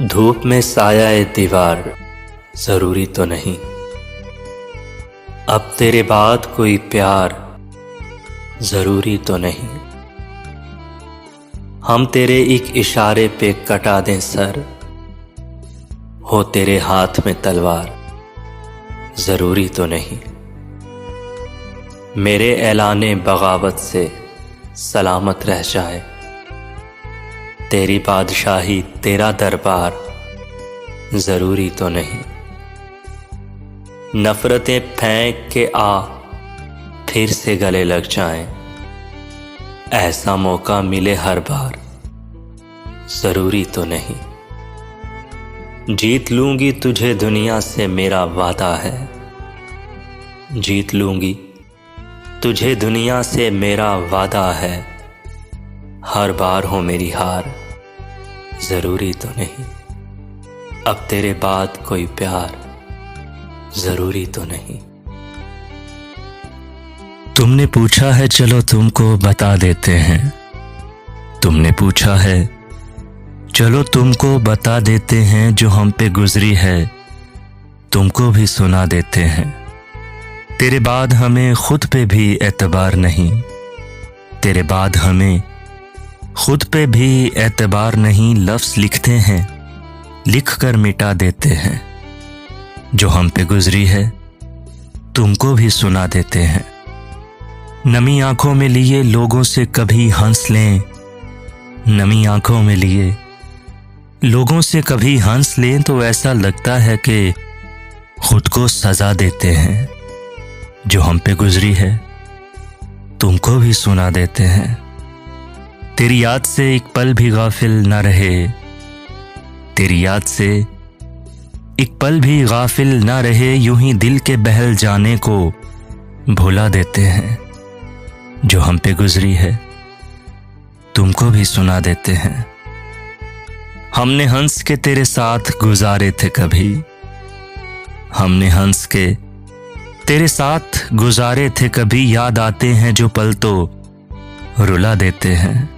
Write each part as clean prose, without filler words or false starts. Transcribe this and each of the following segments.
धूप में साया ए दीवार जरूरी तो नहीं, अब तेरे बाद कोई प्यार जरूरी तो नहीं। हम तेरे एक इशारे पे कटा दें सर, हो तेरे हाथ में तलवार जरूरी तो नहीं। मेरे ऐलाने बगावत से सलामत रह जाए, तेरी बादशाही तेरा दरबार जरूरी तो नहीं। नफरतें फेंक के आ फिर से गले लग जाएं, ऐसा मौका मिले हर बार जरूरी तो नहीं। जीत लूंगी तुझे दुनिया से मेरा वादा है, जीत लूंगी तुझे दुनिया से मेरा वादा है। हर बार हो मेरी हार जरूरी तो नहीं, अब तेरे बाद कोई प्यार जरूरी तो नहीं। तुमने पूछा है चलो तुमको बता देते हैं, तुमने पूछा है चलो तुमको बता देते हैं। जो हम पे गुजरी है तुमको भी सुना देते हैं। तेरे बाद हमें खुद पे भी एतबार नहीं, तेरे बाद हमें खुद पे भी एतबार नहीं। लफ्ज़ लिखते हैं लिख कर मिटा देते हैं। जो हम पे गुजरी है तुमको भी सुना देते हैं। नमी आंखों में लिए लोगों से कभी हंस लें, नमी आंखों में लिए लोगों से कभी हंस लें तो ऐसा लगता है कि खुद को सजा देते हैं। जो हम पे गुजरी है तुमको भी सुना देते हैं। तेरी याद से एक पल भी गाफिल न रहे, तेरी याद से एक पल भी गाफिल न रहे। यूं ही दिल के बहल जाने को भुला देते हैं। जो हम पे गुजरी है तुमको भी सुना देते हैं। हमने हंस के तेरे साथ गुजारे थे कभी, हमने हंस के तेरे साथ गुजारे थे कभी। याद आते हैं जो पल तो रुला देते हैं।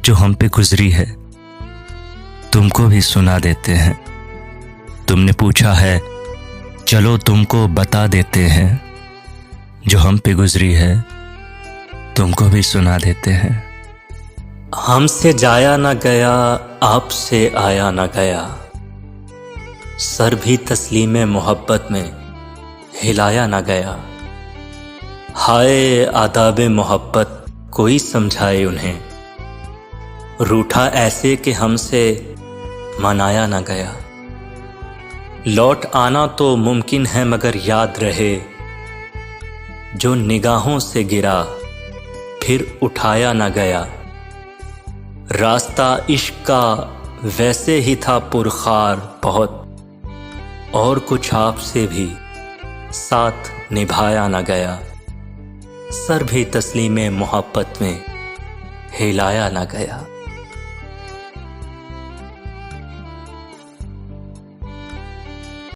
जो हम पे गुजरी है तुमको भी सुना देते हैं। तुमने पूछा है चलो तुमको बता देते हैं। जो हम पे गुजरी है तुमको भी सुना देते हैं। हमसे जाया ना गया आपसे आया ना गया, सर भी तस्लीम मोहब्बत में हिलाया ना गया। हाय आदाब मोहब्बत कोई समझाए उन्हें, रूठा ऐसे कि हमसे मनाया ना गया। लौट आना तो मुमकिन है मगर याद रहे, जो निगाहों से गिरा फिर उठाया ना गया। रास्ता इश्क का वैसे ही था पुरखार बहुत, और कुछ आपसे भी साथ निभाया ना गया। सर भी तस्लीम मोहब्बत में हिलाया ना गया।